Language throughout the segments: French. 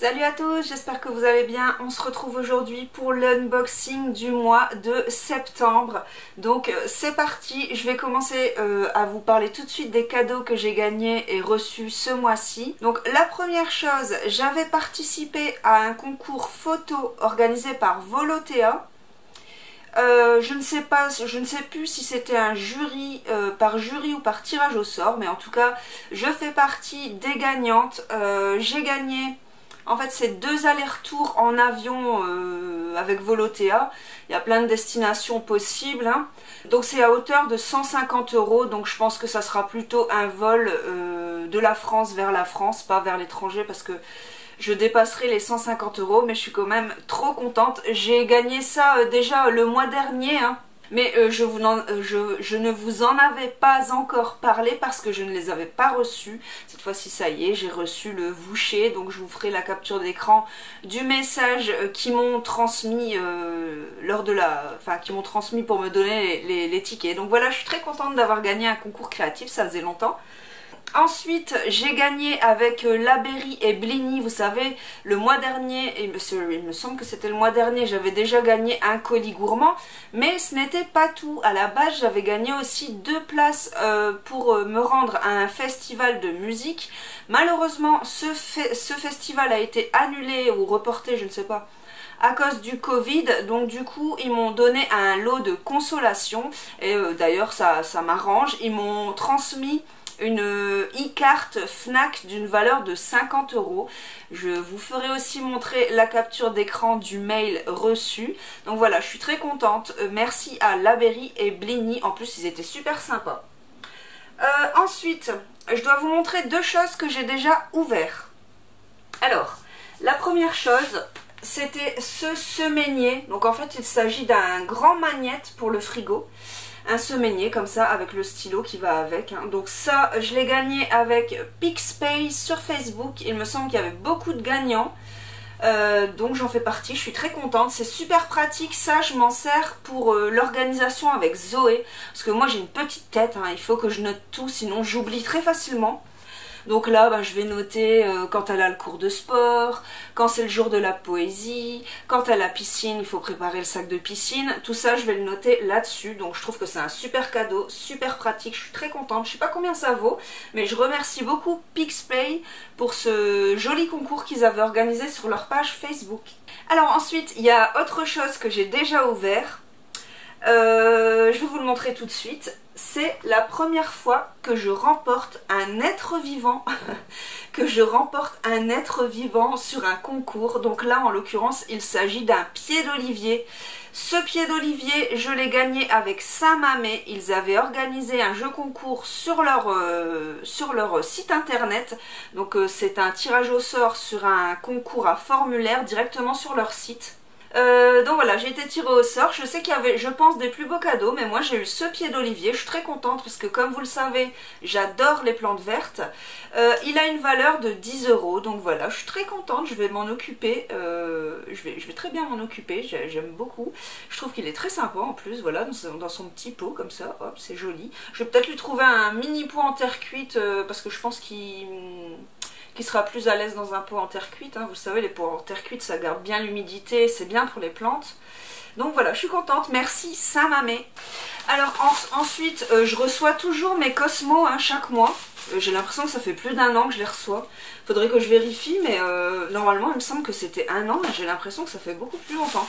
Salut à tous, j'espère que vous allez bien. On se retrouve aujourd'hui pour l'unboxing du mois de septembre. Donc c'est parti, je vais commencer à vous parler tout de suite des cadeaux que j'ai gagnés et reçus ce mois-ci. Donc la première chose, j'avais participé à un concours photo organisé par Volotea. Je ne sais plus si c'était un jury, par jury ou par tirage au sort, mais en tout cas je fais partie des gagnantes. J'ai gagné, en fait c'est 2 allers-retours en avion avec Volotea. Il y a plein de destinations possibles, hein. Donc c'est à hauteur de 150 €, donc je pense que ça sera plutôt un vol de la France vers la France, pas vers l'étranger, parce que je dépasserai les 150 €, mais je suis quand même trop contente. J'ai gagné ça déjà le mois dernier, hein. Mais je ne vous en avais pas encore parlé parce que je ne les avais pas reçus. Cette fois-ci, ça y est, j'ai reçu le voucher, donc je vous ferai la capture d'écran du message qu'ils m'ont transmis qui m'ont transmis pour me donner les tickets. Donc voilà, je suis très contente d'avoir gagné un concours créatif, ça faisait longtemps. Ensuite, j'ai gagné avec Laberry et Blini, vous savez, le mois dernier, il me semble que c'était le mois dernier, j'avais déjà gagné un colis gourmand, mais ce n'était pas tout. À la base, j'avais gagné aussi 2 places pour me rendre à un festival de musique. Malheureusement, ce festival a été annulé ou reporté, je ne sais pas, à cause du Covid, donc du coup ils m'ont donné un lot de consolation, et d'ailleurs ça m'arrange. Ils m'ont transmis une e-carte Fnac d'une valeur de 50 €. Je vous ferai aussi montrer la capture d'écran du mail reçu. Donc voilà, je suis très contente. Merci à Laberry et Blini. En plus, ils étaient super sympas. Ensuite, je dois vous montrer 2 choses que j'ai déjà ouvertes. Alors, la première chose, c'était ce semainier. Donc en fait, il s'agit d'un grand magnète pour le frigo. Un semainier comme ça avec le stylo qui va avec, hein. Donc ça je l'ai gagné avec PixPay sur Facebook. Il me semble qu'il y avait beaucoup de gagnants, donc j'en fais partie. Je suis très contente, c'est super pratique. Ça je m'en sers pour l'organisation avec Zoé, parce que moi j'ai une petite tête, hein. Il faut que je note tout, sinon j'oublie très facilement. Donc là, je vais noter quand elle a le cours de sport, quand c'est le jour de la poésie, quand elle a la piscine, il faut préparer le sac de piscine. Tout ça, je vais le noter là-dessus. Donc je trouve que c'est un super cadeau, super pratique. Je suis très contente. Je ne sais pas combien ça vaut, mais je remercie beaucoup PixPay pour ce joli concours qu'ils avaient organisé sur leur page Facebook. Alors ensuite, il y a autre chose que j'ai déjà ouvert. Je vais vous le montrer tout de suite. C'est la première fois que je remporte un être vivant sur un concours. Donc là en l'occurrence il s'agit d'un pied d'olivier. Ce pied d'olivier je l'ai gagné avec Saint-Mamet. Ils avaient organisé un jeu concours sur leur site internet. Donc c'est un tirage au sort sur un concours à formulaire directement sur leur site. Donc voilà, j'ai été tirée au sort. Je sais qu'il y avait, je pense, des plus beaux cadeaux, mais moi j'ai eu ce pied d'olivier. Je suis très contente parce que, comme vous le savez, j'adore les plantes vertes. Il a une valeur de 10 €, donc voilà, je suis très contente. Je vais m'en occuper, je vais très bien m'en occuper. J'aime beaucoup. Je trouve qu'il est très sympa en plus, voilà, dans son petit pot comme ça. Hop, c'est joli. Je vais peut-être lui trouver un mini pot en terre cuite, parce que je pense qu'il sera plus à l'aise dans un pot en terre cuite, hein. Vous savez, les pots en terre cuite ça garde bien l'humidité, c'est bien pour les plantes. Donc voilà, je suis contente, merci Saint-Mamet. Alors ensuite, je reçois toujours mes Cosmos, hein, chaque mois. J'ai l'impression que ça fait plus d'1 an que je les reçois. Faudrait que je vérifie, mais normalement il me semble que c'était 1 an, et j'ai l'impression que ça fait beaucoup plus longtemps.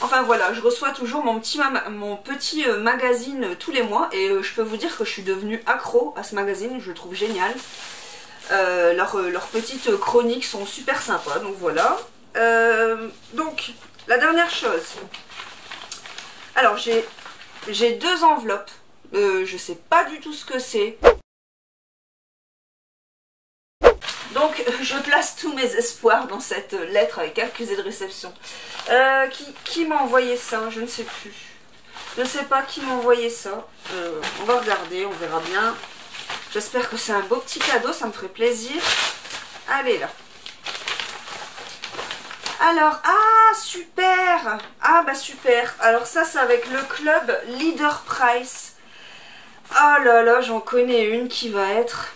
Enfin voilà, je reçois toujours mon petit magazine tous les mois, et je peux vous dire que je suis devenue accro à ce magazine, je le trouve génial. Leurs petites chroniques sont super sympas, donc voilà. Donc la dernière chose, alors j'ai 2 enveloppes, je sais pas du tout ce que c'est, donc je place tous mes espoirs dans cette lettre avec accusé de réception. Qui m'a envoyé ça? Je ne sais plus, je ne sais pas qui m'a envoyé ça. On va regarder, on verra bien. J'espère que c'est un beau petit cadeau, ça me ferait plaisir. Allez là. Alors, ah super! Ah bah super. Alors ça c'est avec le club Leader Price. Oh là là, j'en connais une qui va être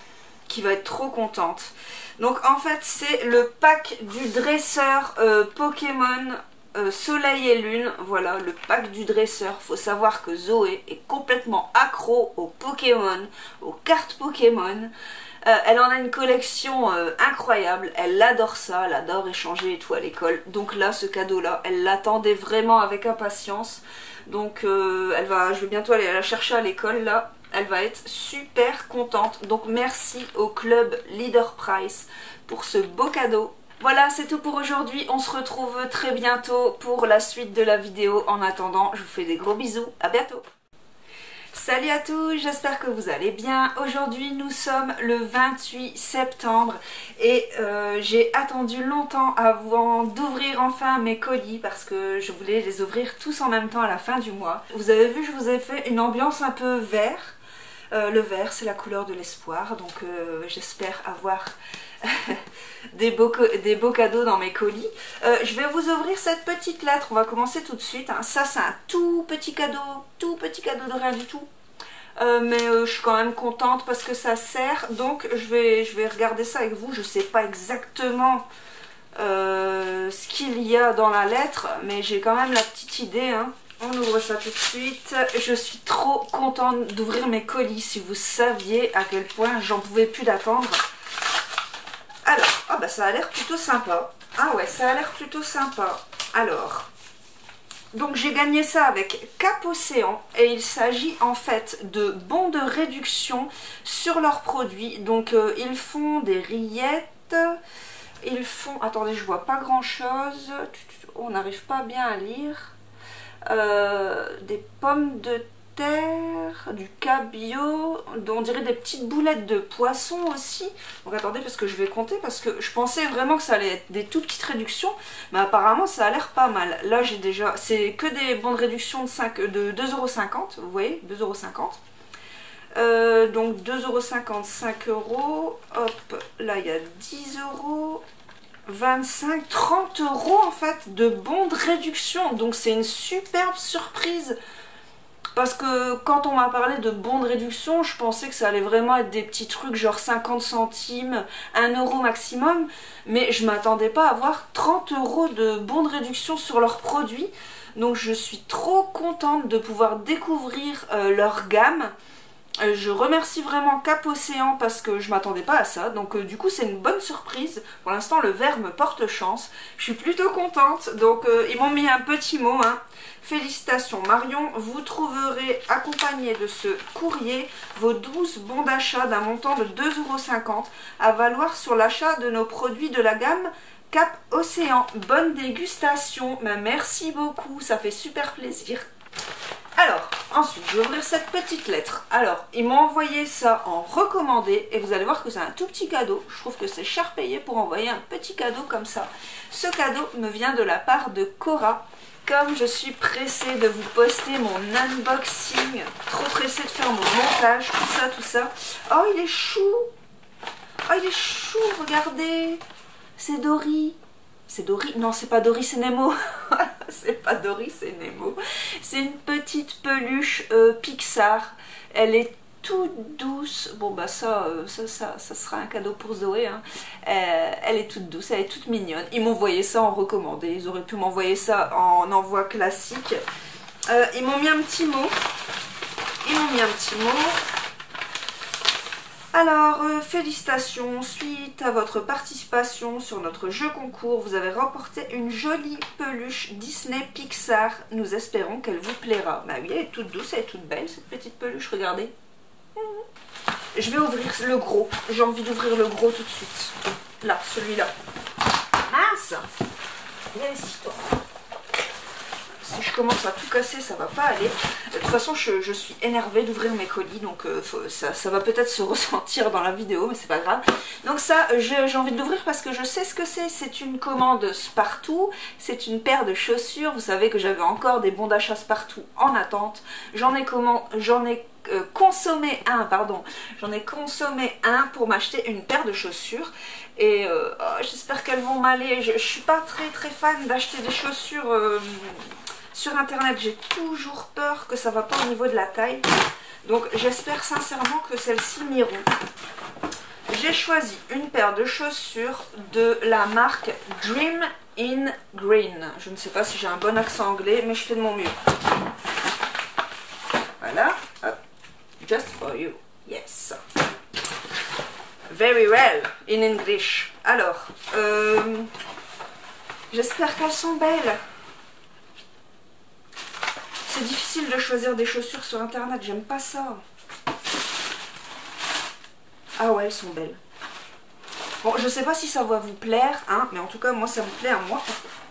trop contente. Donc en fait c'est le pack du dresseur Pokémon Soleil et Lune. Voilà, le pack du dresseur. Faut savoir que Zoé est complètement accro aux Pokémon, aux cartes Pokémon. Elle en a une collection incroyable, elle adore ça, elle adore échanger et tout à l'école. Donc là, ce cadeau-là, elle l'attendait vraiment avec impatience. Donc je vais bientôt aller la chercher à l'école là. Elle va être super contente. Donc merci au club Leader Price pour ce beau cadeau. Voilà, c'est tout pour aujourd'hui. On se retrouve très bientôt pour la suite de la vidéo. En attendant, je vous fais des gros bisous. À bientôt. Salut à tous, j'espère que vous allez bien. Aujourd'hui nous sommes le 28 septembre et j'ai attendu longtemps avant d'ouvrir enfin mes colis parce que je voulais les ouvrir tous en même temps à la fin du mois. Vous avez vu, je vous ai fait une ambiance un peu vert. Le vert c'est la couleur de l'espoir, donc j'espère avoir des beaux cadeaux dans mes colis. Je vais vous ouvrir cette petite lettre, on va commencer tout de suite. Hein. Ça c'est un tout petit cadeau de rien du tout. Mais je suis quand même contente parce que ça sert, donc je vais regarder ça avec vous. Je sais pas exactement ce qu'il y a dans la lettre, mais j'ai quand même la petite idée. Hein. On ouvre ça tout de suite. Je suis trop contente d'ouvrir mes colis. Si vous saviez à quel point j'en pouvais plus d'attendre. Alors, oh bah ça a l'air plutôt sympa. Ah ouais, ça a l'air plutôt sympa. Alors, donc j'ai gagné ça avec Cap Océan et il s'agit en fait de bons de réduction sur leurs produits. Donc ils font des rillettes, ils font... Attendez, je vois pas grand chose. On n'arrive pas bien à lire. Des pommes de terre, du cabillaud, on dirait des petites boulettes de poisson aussi. Donc attendez parce que je vais compter parce que je pensais vraiment que ça allait être des toutes petites réductions, mais apparemment ça a l'air pas mal. Là j'ai déjà, c'est que des bons de réduction de 2,50 €, vous voyez, 2,50 €. Donc 2,50 €, 5 €, hop, là il y a 10 €. 25, 30 € en fait de bons de réduction, donc c'est une superbe surprise parce que quand on m'a parlé de bons de réduction, je pensais que ça allait vraiment être des petits trucs genre 50 centimes, 1 € maximum, mais je m'attendais pas à avoir 30 € de bons de réduction sur leurs produits, donc je suis trop contente de pouvoir découvrir leur gamme. Je remercie vraiment Cap Océan parce que je m'attendais pas à ça, donc du coup c'est une bonne surprise. Pour l'instant le verre me porte chance, je suis plutôt contente, donc ils m'ont mis un petit mot, hein. Félicitations Marion, vous trouverez accompagné de ce courrier vos 12 bons d'achat d'un montant de 2,50 € à valoir sur l'achat de nos produits de la gamme Cap Océan. Bonne dégustation, merci beaucoup, ça fait super plaisir. Alors, ensuite, je vais ouvrir cette petite lettre. Alors, ils m'ont envoyé ça en recommandé et vous allez voir que c'est un tout petit cadeau. Je trouve que c'est cher payé pour envoyer un petit cadeau comme ça. Ce cadeau me vient de la part de Cora. Comme je suis pressée de vous poster mon unboxing, trop pressée de faire mon montage, tout ça. Oh, il est chou! Oh, il est chou, regardez! C'est Dory. C'est Dory? Non, c'est pas Dory, c'est Nemo. C'est pas Dory, c'est Nemo. C'est une petite peluche Pixar. Elle est toute douce. Bon, bah ça sera un cadeau pour Zoé. Hein. Elle est toute douce, elle est toute mignonne. Ils m'ont envoyé ça en recommandé. Ils auraient pu m'envoyer ça en envoi classique. Ils m'ont mis un petit mot. Alors, félicitations, suite à votre participation sur notre jeu concours, vous avez remporté une jolie peluche Disney Pixar. Nous espérons qu'elle vous plaira. Bah oui, elle est toute douce, elle est toute belle cette petite peluche, regardez. Je vais ouvrir le gros. J'ai envie d'ouvrir le gros tout de suite. Là, celui-là. Mince! Viens ici, toi. Si je commence à tout casser, ça va pas aller. De toute façon, je suis énervée d'ouvrir mes colis, donc ça va peut-être se ressentir dans la vidéo, mais c'est pas grave. Donc ça, j'ai envie de l'ouvrir parce que je sais ce que c'est. C'est une commande Spartoo, c'est une paire de chaussures. Vous savez que j'avais encore des bons d'achat Spartoo en attente. J'en ai consommé un pour m'acheter une paire de chaussures. Et j'espère qu'elles vont m'aller. Je suis pas très fan d'acheter des chaussures sur internet, j'ai toujours peur que ça va pas au niveau de la taille. Donc j'espère sincèrement que celles-ci m'iront. j'ai choisi une paire de chaussures de la marque Dream in Green. Je ne sais pas si j'ai un bon accent anglais, mais je fais de mon mieux. Voilà, hop. Just for you, yes. Very well in English. Alors, j'espère qu'elles sont belles. C'est difficile de choisir des chaussures sur internet, j'aime pas ça. Ah ouais, elles sont belles. Bon, je sais pas si ça va vous plaire, hein, mais en tout cas, moi, ça me plaît à moi.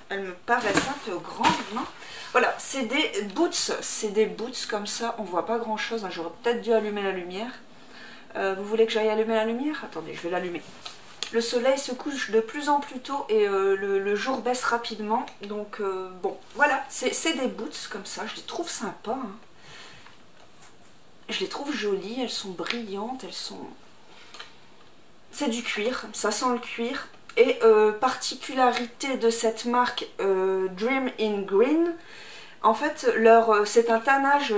Elles me paraissent un peu grandes, non? Voilà, c'est des boots. C'est des boots comme ça, on voit pas grand chose. Hein. J'aurais peut-être dû allumer la lumière. Vous voulez que j'aille allumer la lumière? Attendez, je vais l'allumer. Le soleil se couche de plus en plus tôt et le jour baisse rapidement. Donc, bon, voilà, c'est des boots comme ça. Je les trouve sympas. Hein. Je les trouve jolies, elles sont brillantes, elles sont... C'est du cuir, ça sent le cuir. Et particularité de cette marque Dream in Green, en fait, c'est un tannage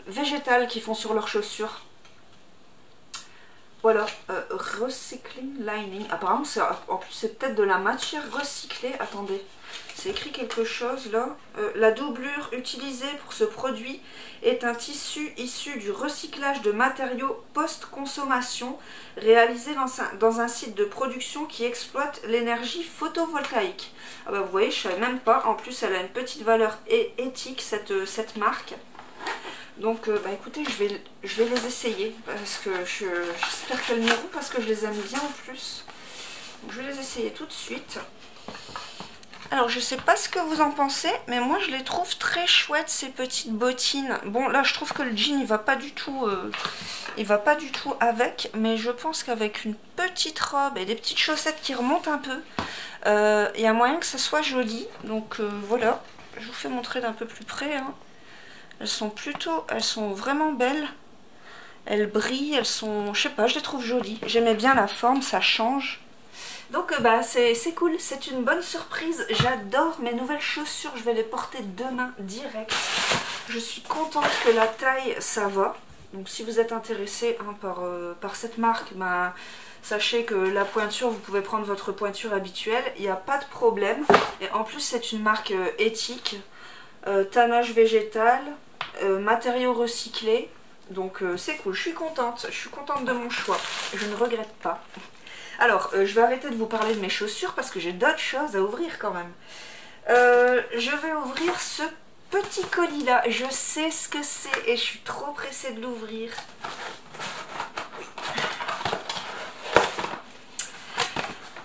végétal qu'ils font sur leurs chaussures. Voilà, recycling lining. Apparemment, en plus, c'est peut-être de la matière recyclée. Attendez, c'est écrit quelque chose là. La doublure utilisée pour ce produit est un tissu issu du recyclage de matériaux post-consommation réalisé dans un site de production qui exploite l'énergie photovoltaïque. Ah bah, vous voyez, je ne savais même pas. En plus, elle a une petite valeur éthique, cette marque. Donc, bah écoutez, je vais les essayer parce que j'espère qu'elles m'iront parce que je les aime bien en plus. Donc, je vais les essayer tout de suite. Alors, je sais pas ce que vous en pensez, mais moi, je les trouve très chouettes, ces petites bottines. Bon, là, je trouve que le jean, il va pas du tout avec, mais je pense qu'avec une petite robe et des petites chaussettes qui remontent un peu, il y a moyen que ça soit joli. Donc, voilà, je vous fais montrer d'un peu plus près, hein. Elles sont vraiment belles. Elles brillent, elles sont... Je sais pas, je les trouve jolies. J'aimais bien la forme, ça change. Donc bah c'est cool, c'est une bonne surprise. J'adore mes nouvelles chaussures, je vais les porter demain direct. Je suis contente que la taille, ça va. Donc si vous êtes intéressé hein, par cette marque, bah, sachez que la pointure, vous pouvez prendre votre pointure habituelle. Il n'y a pas de problème. Et en plus, c'est une marque éthique. Tannage végétal. Matériaux recyclés, donc c'est cool, je suis contente de mon choix, je ne regrette pas. Alors, je vais arrêter de vous parler de mes chaussures parce que j'ai d'autres choses à ouvrir quand même. Je vais ouvrir ce petit colis là, je sais ce que c'est et je suis trop pressée de l'ouvrir.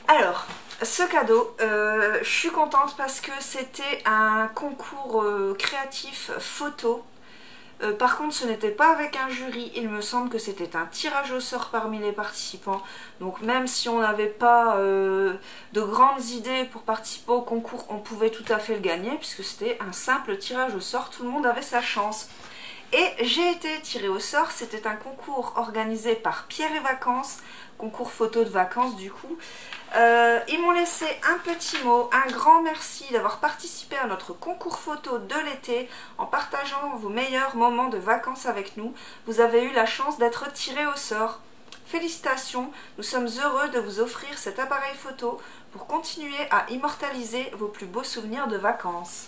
Alors, ce cadeau, je suis contente parce que c'était un concours créatif photo. Par contre, ce n'était pas avec un jury, il me semble que c'était un tirage au sort parmi les participants. Donc même si on n'avait pas de grandes idées pour participer au concours, on pouvait tout à fait le gagner puisque c'était un simple tirage au sort, tout le monde avait sa chance. Et j'ai été tirée au sort, c'était un concours organisé par Pierre et Vacances, concours photo de vacances du coup. Ils m'ont laissé un petit mot, un grand merci d'avoir participé à notre concours photo de l'été en partageant vos meilleurs moments de vacances avec nous. Vous avez eu la chance d'être tiré au sort. Félicitations, nous sommes heureux de vous offrir cet appareil photo pour continuer à immortaliser vos plus beaux souvenirs de vacances.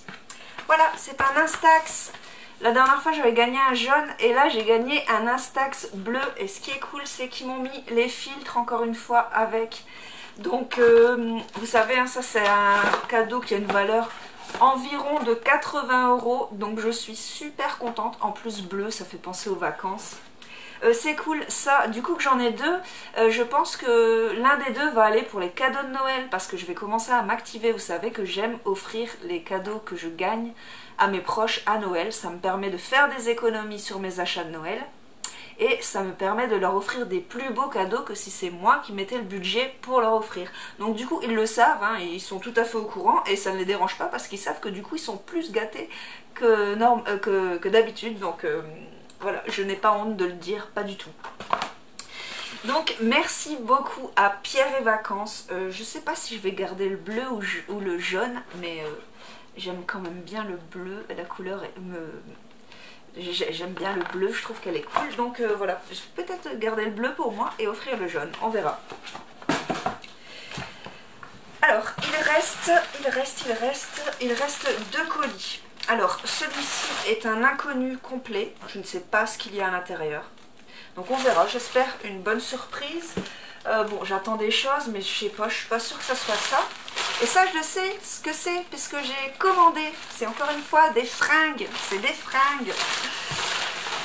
Voilà, c'est un Instax. La dernière fois j'avais gagné un jaune et là j'ai gagné un Instax bleu. Et ce qui est cool c'est qu'ils m'ont mis les filtres encore une fois avec. Donc vous savez hein, ça c'est un cadeau qui a une valeur environ de 80 €. Donc je suis super contente. En plus bleu ça fait penser aux vacances. C'est cool ça, du coup que j'en ai deux, je pense que l'un des deux va aller pour les cadeaux de Noël parce que je vais commencer à m'activer. Vous savez que j'aime offrir les cadeaux que je gagne à mes proches à Noël, ça me permet de faire des économies sur mes achats de Noël et ça me permet de leur offrir des plus beaux cadeaux que si c'est moi qui mettais le budget pour leur offrir. Donc du coup ils le savent, hein, ils sont tout à fait au courant et ça ne les dérange pas parce qu'ils savent que du coup ils sont plus gâtés que d'habitude. Donc voilà, je n'ai pas honte de le dire, pas du tout. Donc merci beaucoup à Pierre et Vacances. Je sais pas si je vais garder le bleu ou le jaune, mais j'aime quand même bien le bleu. La couleur J'aime bien le bleu, je trouve qu'elle est cool. Donc voilà, je vais peut-être garder le bleu pour moi et offrir le jaune, on verra. Alors, il reste 2 colis. Alors, celui-ci est un inconnu complet. Je ne sais pas ce qu'il y a à l'intérieur. Donc on verra, j'espère une bonne surprise. Bon, j'attends des choses, mais je sais pas, je suis pas sûre que ça soit ça. Et ça, je le sais ce que c'est, puisque j'ai commandé. C'est encore une fois des fringues. C'est des fringues.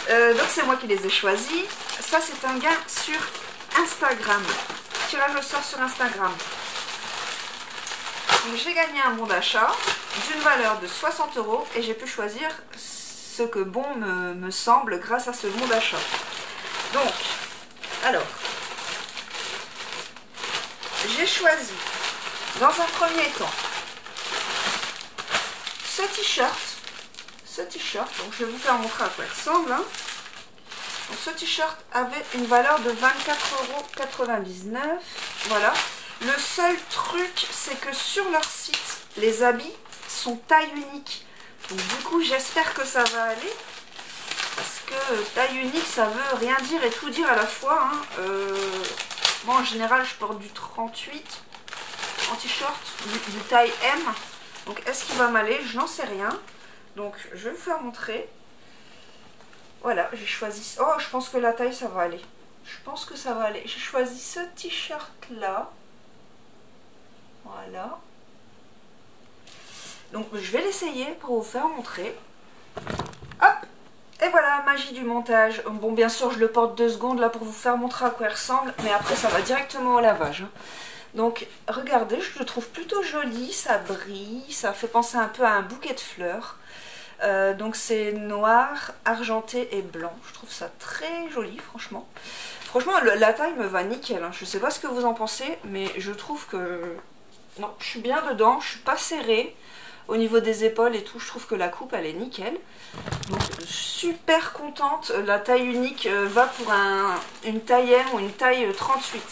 Donc c'est moi qui les ai choisis. Ça, c'est un gain sur Instagram. Tirage au sort sur Instagram. J'ai gagné un bon d'achat d'une valeur de 60 € et j'ai pu choisir ce que bon me semble grâce à ce bon d'achat. Donc, alors, j'ai choisi dans un premier temps ce t-shirt. Donc je vais vous faire montrer à quoi il ressemble. Hein. Donc, ce t-shirt avait une valeur de 24,99 €. Voilà. Le seul truc, c'est que sur leur site, les habits sont taille unique. Donc du coup, j'espère que ça va aller. Parce que taille unique, ça veut rien dire et tout dire à la fois. Hein. Moi, en général, je porte du 38 en t-shirt, du taille M. Donc, est-ce qu'il va m'aller? Je n'en sais rien. Donc, je vais vous faire montrer. Voilà, j'ai choisi... Oh, je pense que la taille, ça va aller. Je pense que ça va aller. J'ai choisi ce t-shirt-là. Voilà. Donc je vais l'essayer pour vous faire montrer. Hop. Et voilà, magie du montage. Bon, bien sûr, je le porte 2 secondes là pour vous faire montrer à quoi il ressemble. Mais après, ça va directement au lavage. Hein. Donc, regardez, je le trouve plutôt joli. Ça brille. Ça fait penser un peu à un bouquet de fleurs. Donc c'est noir, argenté et blanc. Je trouve ça très joli, franchement. Franchement, la taille me va nickel. Hein. Je sais pas ce que vous en pensez, mais je trouve que... Non, je suis bien dedans, je suis pas serrée au niveau des épaules et tout, je trouve que la coupe elle est nickel. Donc super contente, la taille unique va pour une taille M ou une taille 38.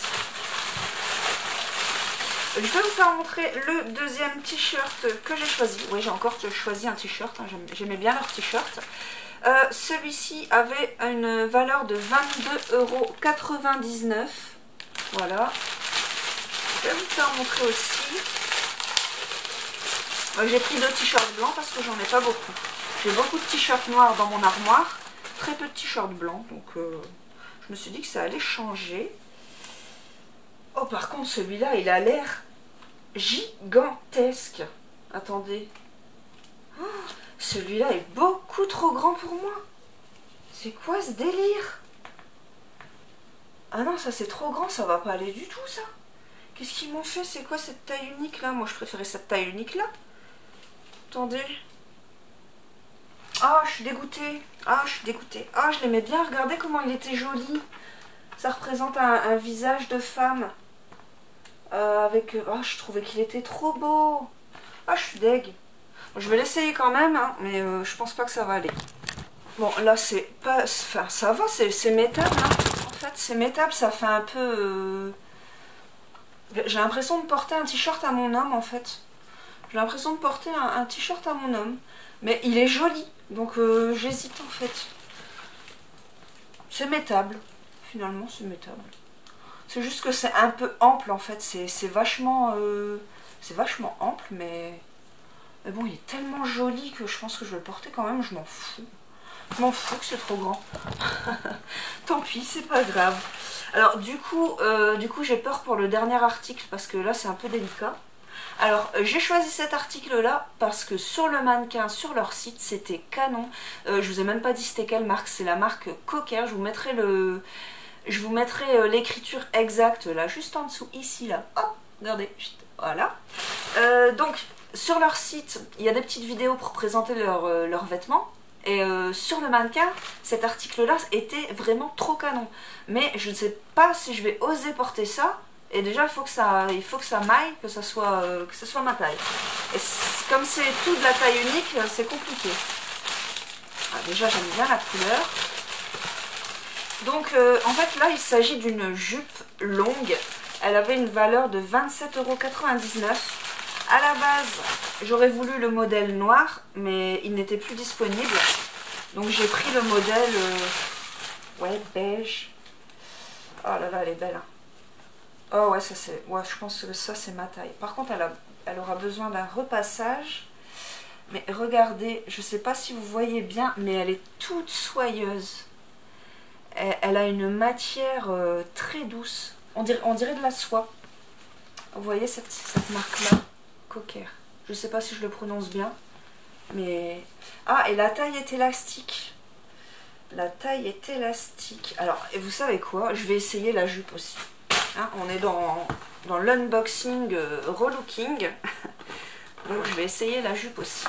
Je vais vous faire montrer le deuxième t-shirt que j'ai choisi. Oui, j'ai encore choisi un t-shirt, hein, j'aimais bien leur t-shirt. Celui-ci avait une valeur de 22,99 €. Voilà. Je vais vous faire montrer aussi. J'ai pris 2 t-shirts blancs parce que j'en ai pas beaucoup. J'ai beaucoup de t-shirts noirs dans mon armoire, très peu de t-shirts blancs. Donc je me suis dit que ça allait changer. Oh, par contre, celui-là, il a l'air gigantesque. Attendez. Oh, celui-là est beaucoup trop grand pour moi. C'est quoi ce délire? Ah non, ça c'est trop grand, ça va pas aller du tout, ça. Qu'est-ce qu'ils m'ont fait? C'est quoi cette taille unique là? Moi je préférais cette taille unique là. Attendez. Ah, je suis dégoûtée. Ah, je suis dégoûtée. Ah, je l'aimais bien. Regardez comment il était joli. Ça représente un visage de femme. Avec... Ah, je trouvais qu'il était trop beau. Ah, je suis deg. Je vais l'essayer quand même, hein, mais je pense pas que ça va aller. Bon, là c'est pas... Enfin, ça va, c'est métable. Hein. En fait, c'est métable, ça fait un peu... J'ai l'impression de porter un t-shirt à mon homme en fait. J'ai l'impression de porter un t-shirt à mon homme. Mais il est joli. Donc j'hésite en fait. C'est métable. Finalement c'est métable. C'est juste que c'est un peu ample en fait. C'est vachement ample. Mais bon, il est tellement joli que je pense que je vais le porter quand même. Je m'en fous. Je m'en fous que c'est trop grand. Tant pis, c'est pas grave. Alors du coup j'ai peur pour le dernier article parce que là c'est un peu délicat. Alors j'ai choisi cet article là parce que sur le mannequin, sur leur site, c'était canon. Je vous ai même pas dit c'était quelle marque, c'est la marque Cocker. Je vous mettrai l'écriture exacte là, juste en dessous, ici là. Hop, regardez, voilà. Donc sur leur site, il y a des petites vidéos pour présenter leurs vêtements. Et sur le mannequin, cet article-là était vraiment trop canon. Mais je ne sais pas si je vais oser porter ça. Et déjà, il faut que ça m'aille, que ça soit ma taille. Et comme c'est tout de la taille unique, c'est compliqué. Ah, déjà, j'aime bien la couleur. Donc, en fait, là, il s'agit d'une jupe longue. Elle avait une valeur de 27,99 €. À la base, j'aurais voulu le modèle noir, mais il n'était plus disponible. Donc j'ai pris le modèle ouais, beige. Oh là là, elle est belle. Hein. Oh ouais, ça c'est. Ouais, je pense que ça c'est ma taille. Par contre, elle aura besoin d'un repassage. Mais regardez, je sais pas si vous voyez bien, mais elle est toute soyeuse. Elle a une matière très douce. On dirait de la soie. Vous voyez cette marque-là, Cocker. Je sais pas si je le prononce bien. Mais... Ah, et la taille est élastique. La taille est élastique. Alors, et vous savez quoi? Je vais essayer la jupe aussi. Hein, on est dans l'unboxing relooking. Donc je vais essayer la jupe aussi.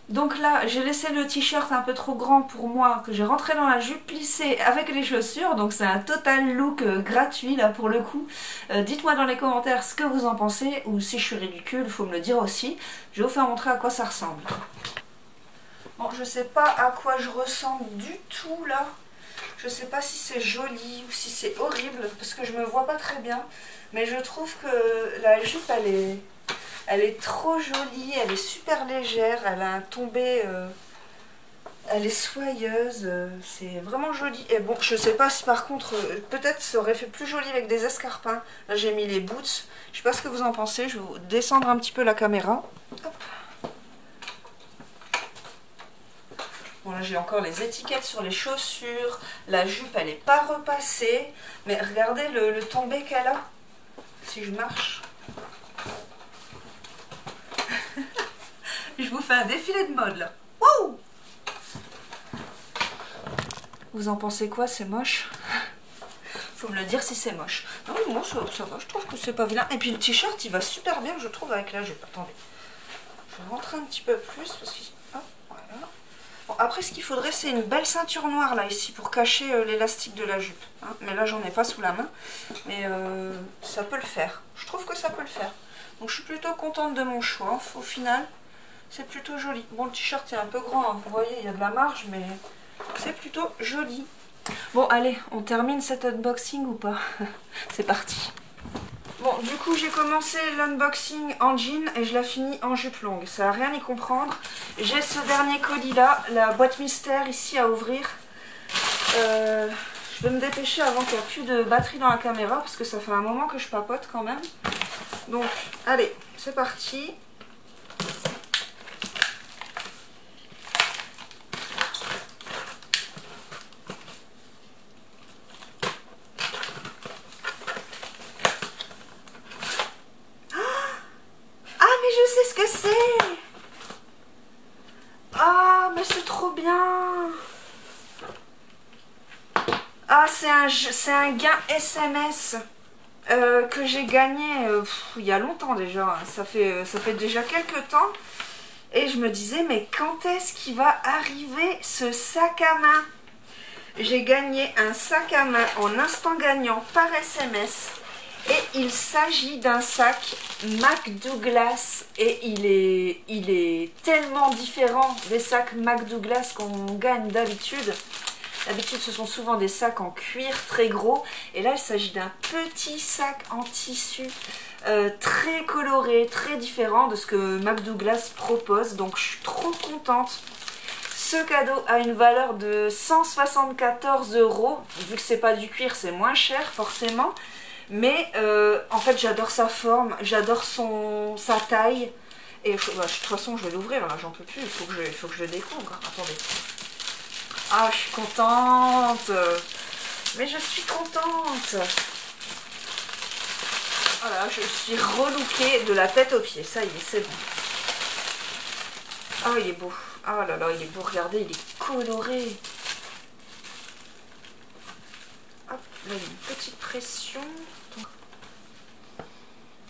Donc là, j'ai laissé le t-shirt un peu trop grand pour moi, que j'ai rentré dans la jupe plissée avec les chaussures. Donc c'est un total look gratuit là pour le coup. Dites-moi dans les commentaires ce que vous en pensez, ou si je suis ridicule, il faut me le dire aussi. Je vais vous faire montrer à quoi ça ressemble. Bon, je sais pas à quoi je ressemble du tout là. Je sais pas si c'est joli ou si c'est horrible, parce que je me vois pas très bien. Mais je trouve que la jupe, elle est trop jolie, elle est super légère, elle a un tombé, elle est soyeuse, c'est vraiment joli. Et bon, je sais pas si par contre, peut-être ça aurait fait plus joli avec des escarpins. Là j'ai mis les boots, je sais pas ce que vous en pensez, je vais vous descendre un petit peu la caméra. Hop. Bon là j'ai encore les étiquettes sur les chaussures, la jupe elle n'est pas repassée, mais regardez le tombé qu'elle a, si je marche. Je vous fais un défilé de mode là. Wouh! Vous en pensez quoi? C'est moche? Faut me le dire si c'est moche. Non, moi ça va, je trouve que c'est pas vilain. Et puis le t-shirt il va super bien, je trouve, avec la jupe. Attendez. Je vais rentrer un petit peu plus parce que. Hop, voilà. Bon, après, ce qu'il faudrait, c'est une belle ceinture noire là, ici, pour cacher l'élastique de la jupe. Hein. Mais là, j'en ai pas sous la main. Mais ça peut le faire. Je trouve que ça peut le faire. Donc, je suis plutôt contente de mon choix. Au final, c'est plutôt joli. Bon, le t-shirt est un peu grand, hein. Vous voyez, il y a de la marge, mais c'est plutôt joli. Bon, allez, on termine cet unboxing ou pas? C'est parti. Bon, du coup, j'ai commencé l'unboxing en jean et je l'ai fini en jupe longue. Ça n'a rien à y comprendre. J'ai ce dernier colis là, la boîte mystère ici à ouvrir. Je vais me dépêcher avant qu'il n'y ait plus de batterie dans la caméra parce que ça fait un moment que je papote quand même. Donc, allez, c'est parti. Ah, mais c'est trop bien. Ah, c'est un gain SMS que j'ai gagné il y a longtemps déjà. Ça fait déjà quelques temps. Et je me disais, mais quand est-ce qu'il va arriver ce sac à main? J'ai gagné un sac à main en instant gagnant par SMS. Et il s'agit d'un sac McDouglas et il est tellement différent des sacs McDouglas qu'on gagne d'habitude. D'habitude ce sont souvent des sacs en cuir très gros et là il s'agit d'un petit sac en tissu très coloré, très différent de ce que McDouglas propose. Donc je suis trop contente. Ce cadeau a une valeur de 174 €. Vu que c'est pas du cuir, c'est moins cher forcément. Mais en fait j'adore sa forme, j'adore sa taille. Et de toute façon je vais l'ouvrir là, j'en peux plus, il faut que je le découvre. Attendez. Ah, je suis contente. Mais je suis contente. Voilà, je suis relookée de la tête aux pieds, ça y est, c'est bon. Ah, il est beau. Ah là là, il est beau, regardez, il est coloré. Hop, là il y a une petite pression.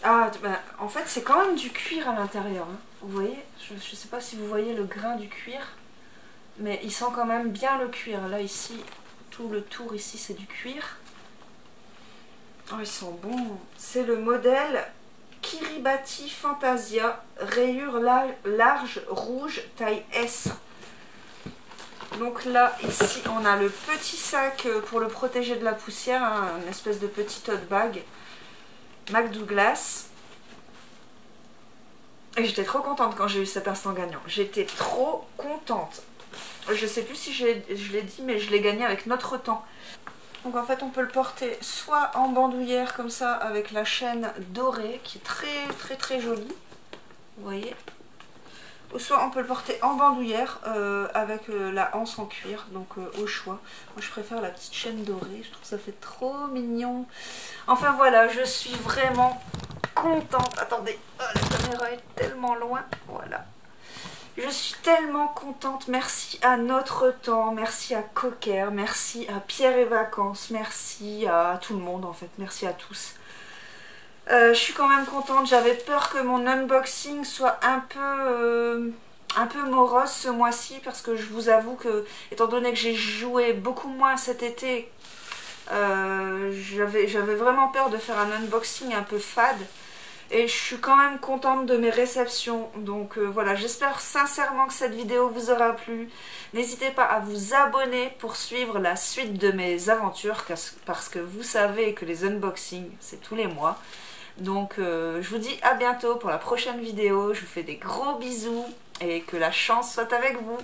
Ah, ben, en fait c'est quand même du cuir à l'intérieur. Hein. Vous voyez, je ne sais pas si vous voyez le grain du cuir. Mais il sent quand même bien le cuir. Là ici, tout le tour ici c'est du cuir. Oh, ils sont bons. C'est le modèle Kiribati Fantasia, rayure large rouge taille S. Donc là, ici, on a le petit sac pour le protéger de la poussière, hein, une espèce de petit tote bag McDouglas. Et j'étais trop contente quand j'ai eu cet instant gagnant. J'étais trop contente. Je sais plus si je l'ai dit, mais je l'ai gagné avec Notre Temps. Donc en fait on peut le porter soit en bandoulière comme ça avec la chaîne dorée qui est très jolie, vous voyez, ou soit on peut le porter en bandoulière avec la anse en cuir, donc au choix. Moi je préfère la petite chaîne dorée, je trouve que ça fait trop mignon. Enfin voilà, je suis vraiment contente. Attendez, oh, la caméra est tellement loin, voilà. Je suis tellement contente, merci à Notre Temps, merci à Cocker, merci à Pierre et Vacances, merci à tout le monde en fait, merci à tous. Je suis quand même contente, j'avais peur que mon unboxing soit un peu morose ce mois-ci parce que je vous avoue que, étant donné que j'ai joué beaucoup moins cet été, j'avais vraiment peur de faire un unboxing un peu fade. Et je suis quand même contente de mes réceptions. Donc voilà, j'espère sincèrement que cette vidéo vous aura plu. N'hésitez pas à vous abonner pour suivre la suite de mes aventures. Parce que vous savez que les unboxings, c'est tous les mois. Donc je vous dis à bientôt pour la prochaine vidéo. Je vous fais des gros bisous et que la chance soit avec vous.